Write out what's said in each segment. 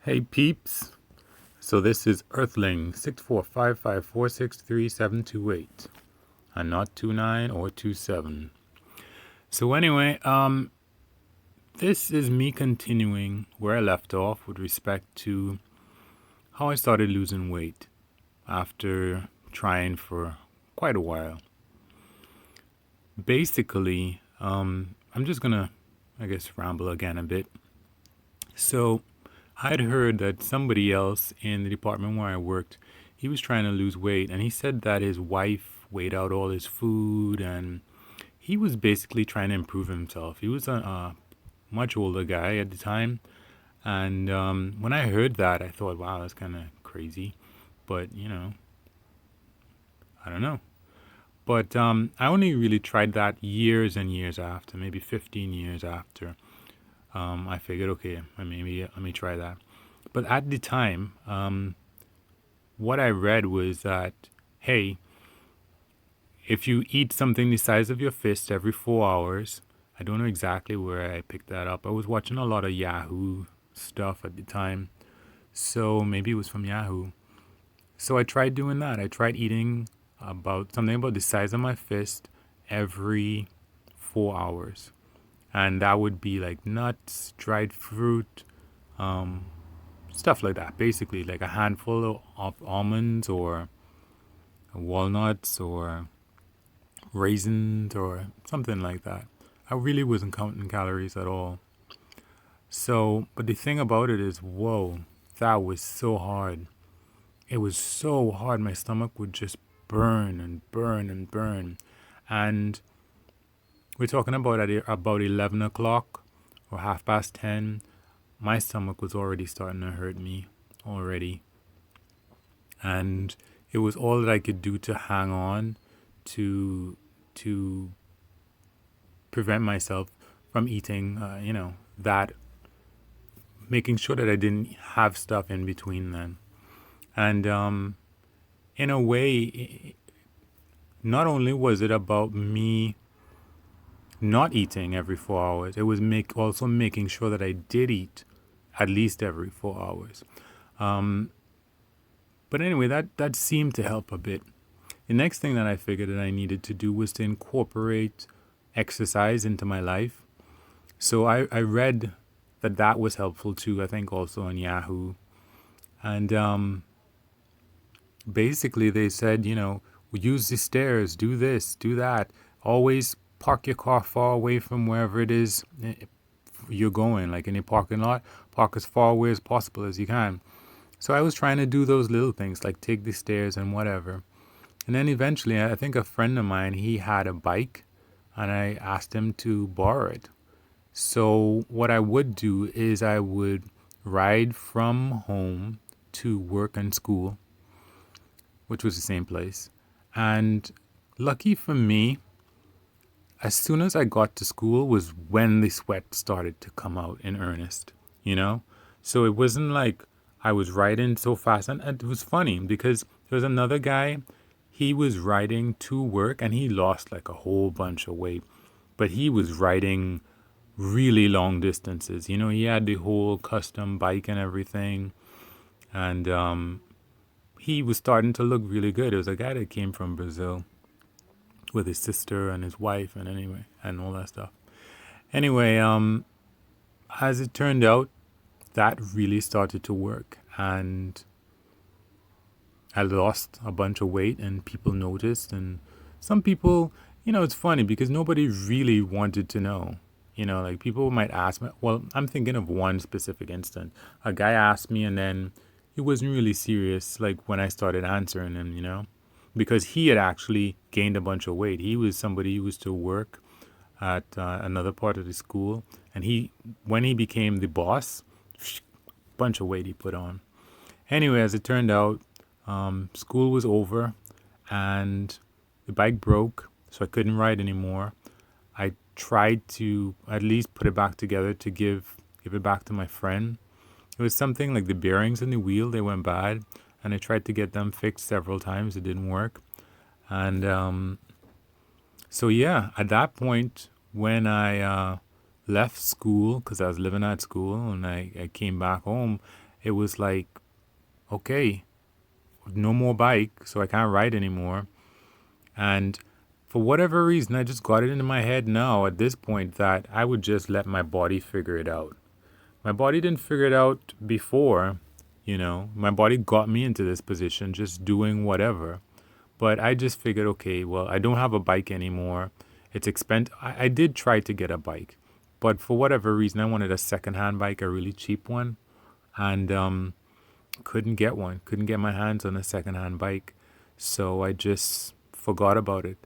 Hey peeps, so this is Earthling 6455463728 and not 29 or 27. So anyway, this is me continuing where I left off with respect to how I started losing weight after trying for quite a while. Basically, I'm just gonna, I guess, ramble again a bit. So I'd heard that somebody else in the department where I worked, he was trying to lose weight, and he said that his wife weighed out all his food, and he was basically trying to improve himself. He was a much older guy at the time, and when I heard that, I thought, wow, that's kind of crazy, but I don't know. But I only really tried that years and years after, maybe 15 years after. I figured, okay, maybe let me try that. But at the time, what I read was that, hey, if you eat something the size of your fist every 4 hours, I don't know exactly where I picked that up. I was watching a lot of Yahoo stuff at the time, so maybe it was from Yahoo. So I tried doing that. I tried eating about something about the size of my fist every 4 hours. And that would be like nuts, dried fruit, um, stuff like that. Basically, like a handful of almonds or walnuts or raisins or something like that. I really wasn't counting calories at all. So, but the thing about it is, whoa, that was so hard. It was so hard. My stomach would just burn and burn and burn. And we're talking about at about 11 o'clock or 10:30. My stomach was already starting to hurt me already. And it was all that I could do to hang on to to prevent myself from eating, that, making sure that I didn't have stuff in between then. And in a way, not only was it about me not eating every 4 hours, it was also making sure that I did eat at least every 4 hours. But anyway, that seemed to help a bit. The next thing that I figured that I needed to do was to incorporate exercise into my life. So I read that was helpful too, I think also on Yahoo. And basically they said, use the stairs, do this, do that. Always park your car far away from wherever it is you're going, like in a parking lot. Park as far away as possible as you can. So I was trying to do those little things, like take the stairs and whatever. And then eventually, I think a friend of mine, he had a bike, and I asked him to borrow it. So what I would do is I would ride from home to work and school, which was the same place. And lucky for me, as soon as I got to school was when the sweat started to come out in earnest, you know? So it wasn't like I was riding so fast. And it was funny because there was another guy, he was riding to work and he lost like a whole bunch of weight. But he was riding really long distances. He had the whole custom bike and everything. And he was starting to look really good. It was a guy that came from Brazil with his sister and his wife and all that stuff. Anyway, as it turned out, that really started to work, and I lost a bunch of weight, and people noticed, and some people, it's funny because nobody really wanted to know. Like people might ask me. Well, I'm thinking of one specific instant. A guy asked me, and then he wasn't really serious. Like when I started answering him, because he had actually gained a bunch of weight. He was somebody who used to work at another part of the school, and when he became the boss, bunch of weight he put on. Anyway, as it turned out, school was over, and the bike broke, so I couldn't ride anymore. I tried to at least put it back together to give it back to my friend. It was something like the bearings in the wheel, they went bad, and I tried to get them fixed several times. It didn't work. And so, yeah, at that point, when I left school, because I was living at school, and I came back home, it was like, okay, no more bike, so I can't ride anymore. And for whatever reason, I just got it into my head now at this point that I would just let my body figure it out. My body didn't figure it out before, My body got me into this position just doing whatever. But I just figured, okay, well, I don't have a bike anymore. It's expensive. I did try to get a bike, but for whatever reason, I wanted a secondhand bike, a really cheap one, and couldn't get one. Couldn't get my hands on a secondhand bike, so I just forgot about it.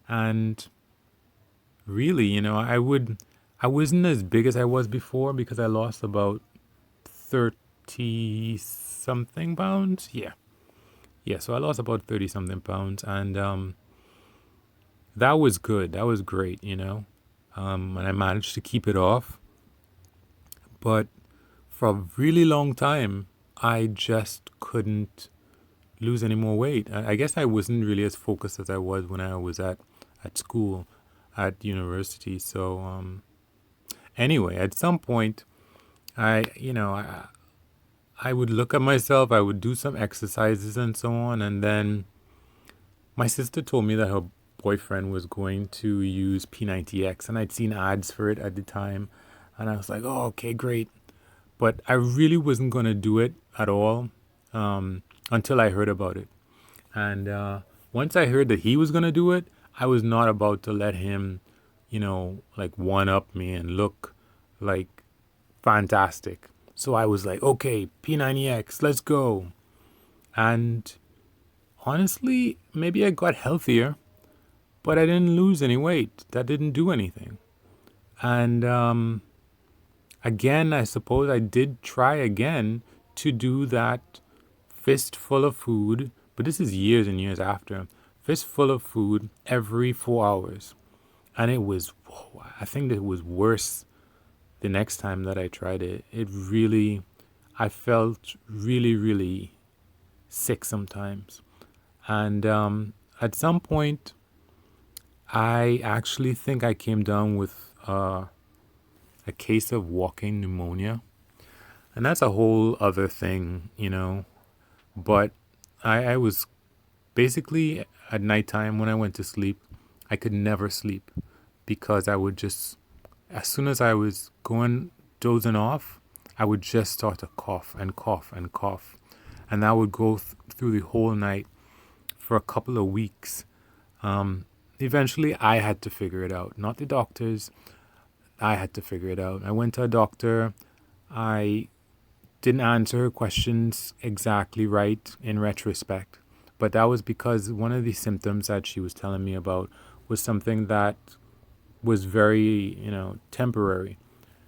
And really, I wasn't as big as I was before because I lost about 30 something pounds. Yeah, so I lost about 30 something pounds, and that was good. That was great, and I managed to keep it off. But for a really long time, I just couldn't lose any more weight. I guess I wasn't really as focused as I was when I was at school, at university. So anyway, at some point, I would look at myself, I would do some exercises and so on, and then my sister told me that her boyfriend was going to use P90X, and I'd seen ads for it at the time, and I was like, oh, okay, great. But I really wasn't going to do it at all until I heard about it. And once I heard that he was going to do it, I was not about to let him, like one up me and look like fantastic. So I was like, okay, P90X, let's go. And honestly, maybe I got healthier, but I didn't lose any weight. That didn't do anything. And again, I suppose I did try again to do that fistful of food, but this is years and years after. Fistful of food every 4 hours. And it was, I think that it was worse the next time that I tried it. I felt really, really sick sometimes. And at some point, I actually think I came down with a case of walking pneumonia. And that's a whole other thing, But I was basically at nighttime when I went to sleep, I could never sleep because I would just, as soon as I was dozing off, I would just start to cough and cough and cough. And that would go through the whole night for a couple of weeks. Eventually, I had to figure it out, not the doctors. I had to figure it out. I went to a doctor. I didn't answer her questions exactly right in retrospect, but that was because one of the symptoms that she was telling me about was something that was very, temporary.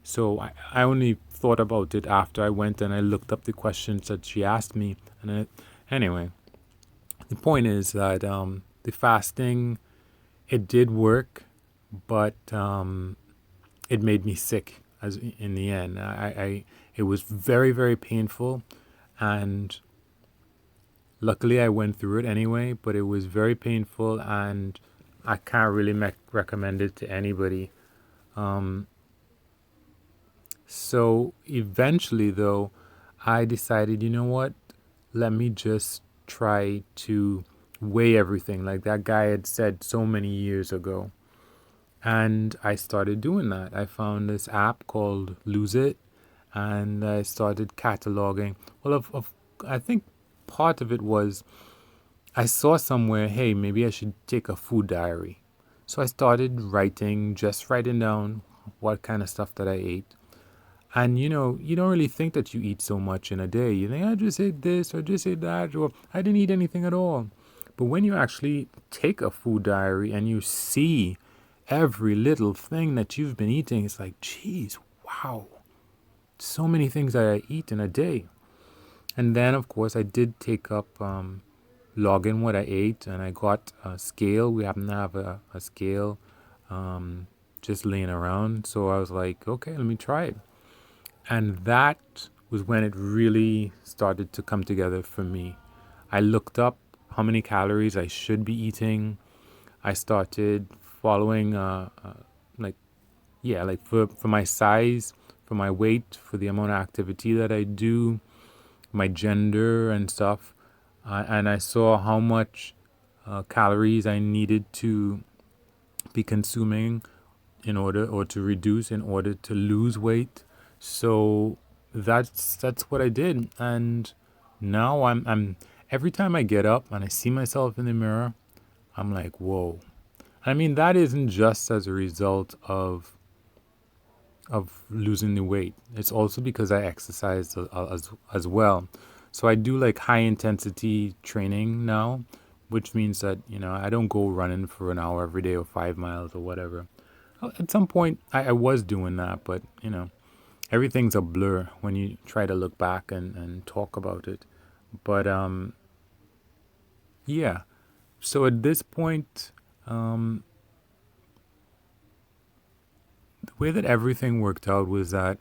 So I only thought about it after I went and I looked up the questions that she asked me. Anyway, the point is that the fasting, it did work, but it made me sick as in the end. It was very, very painful, and luckily I went through it anyway, but it was very painful, and I can't really recommend it to anybody. So eventually, though, I decided, you know what? Let me just try to weigh everything like that guy had said so many years ago. And I started doing that. I found this app called Lose It, and I started cataloging. Well, I think part of it was I saw somewhere, hey, maybe I should take a food diary. So I started just writing down what kind of stuff that I ate. And you don't really think that you eat so much in a day. You think, I just ate this or just ate that, or I didn't eat anything at all. But when you actually take a food diary and you see every little thing that you've been eating, it's like, geez, wow, so many things that I eat in a day. And then, of course, I did take up logging what I ate, and I got a scale. We happen to have a scale just laying around. So I was like, okay, let me try it. And that was when it really started to come together for me. I looked up how many calories I should be eating. I started following, for my size, for my weight, for the amount of activity that I do. my gender and stuff, and I saw how much calories I needed to be consuming in order, or to reduce in order to lose weight. So that's what I did, and now I'm every time I get up and I see myself in the mirror, I'm like, whoa. I mean, that isn't just as a result of losing the weight. It's also because I exercise as well. So I do like high intensity training now, which means that, I don't go running for an hour every day or 5 miles or whatever. At some point, I was doing that, but, everything's a blur when you try to look back and talk about it. But yeah. So at this point, the way that everything worked out was that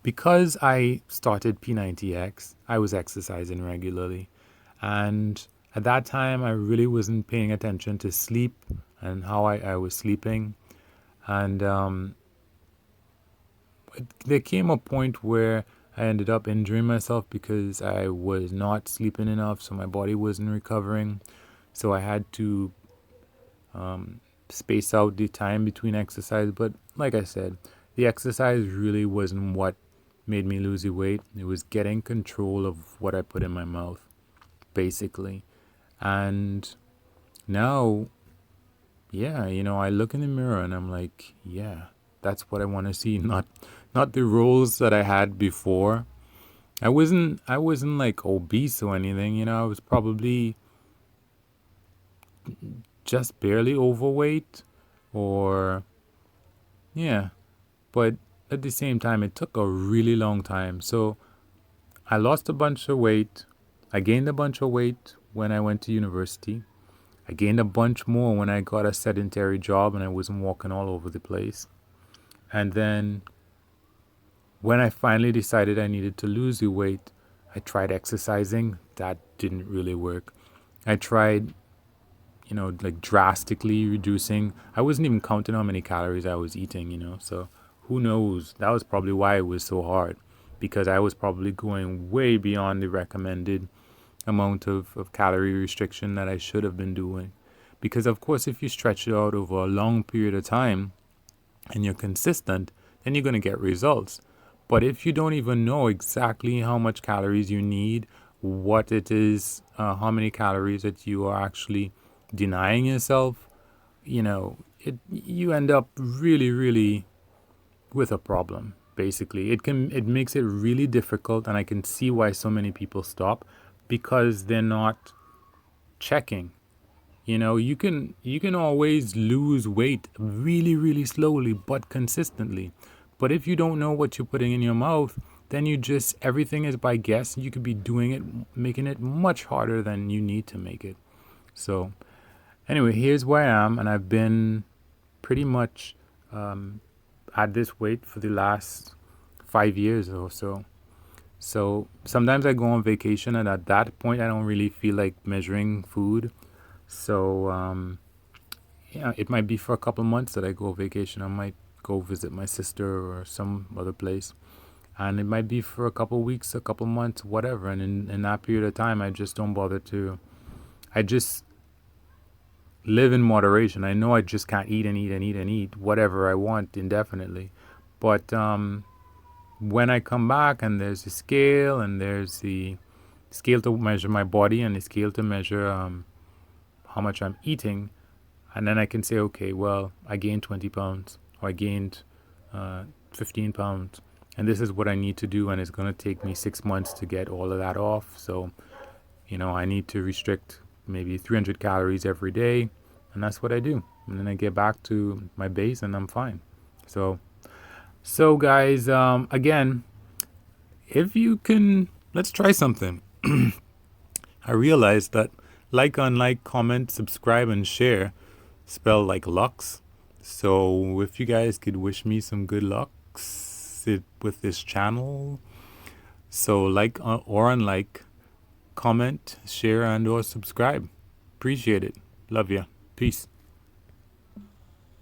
because I started P90X, I was exercising regularly. And at that time, I really wasn't paying attention to sleep and how I was sleeping. And there came a point where I ended up injuring myself because I was not sleeping enough, so my body wasn't recovering. So I had to space out the time between exercise. But like I said, the exercise really wasn't what made me lose the weight. It was getting control of what I put in my mouth, basically. And now, yeah, I look in the mirror and I'm like, yeah, that's what I want to see, not the roles that I had before. I wasn't like obese or anything, I was probably just barely overweight, or yeah, but at the same time it took a really long time. So I lost a bunch of weight. I gained a bunch of weight when I went to university. I gained a bunch more when I got a sedentary job and I wasn't walking all over the place. And then when I finally decided I needed to lose the weight, I tried exercising. That didn't really work. I tried, like drastically reducing. I wasn't even counting how many calories I was eating, so who knows? That was probably why it was so hard, because I was probably going way beyond the recommended amount of calorie restriction that I should have been doing. Because, of course, if you stretch it out over a long period of time and you're consistent, then you're going to get results. But if you don't even know exactly how much calories you need, what it is, how many calories that you are actually denying yourself, you end up really, really with a problem. Basically, it makes it really difficult, and I can see why so many people stop, because they're not checking. You can always lose weight really, really slowly but consistently. But if you don't know what you're putting in your mouth, then everything is by guess. You could be doing it, making it much harder than you need to make it. So anyway, here's where I am, and I've been pretty much at this weight for the last 5 years or so. So sometimes I go on vacation, and at that point, I don't really feel like measuring food. So yeah, it might be for a couple months that I go on vacation. I might go visit my sister or some other place, and it might be for a couple weeks, a couple months, whatever. And in that period of time, I just don't bother to. I just live in moderation. I know I just can't eat and eat and eat and eat whatever I want indefinitely, but when I come back and there's the scale, and there's the scale to measure my body, and the scale to measure how much I'm eating, and then I can say, okay, well, I gained 20 pounds, or I gained 15 pounds, and this is what I need to do, and it's going to take me 6 months to get all of that off. So, I need to restrict maybe 300 calories every day, and that's what I do. And then I get back to my base, and I'm fine. So guys, again, if you can, let's try something. I realized that like, unlike, comment, subscribe, and share spell like Lux. So if you guys could wish me some good luck with this channel. So like or unlike, comment, share, and or subscribe. Appreciate it. Love ya. Peace.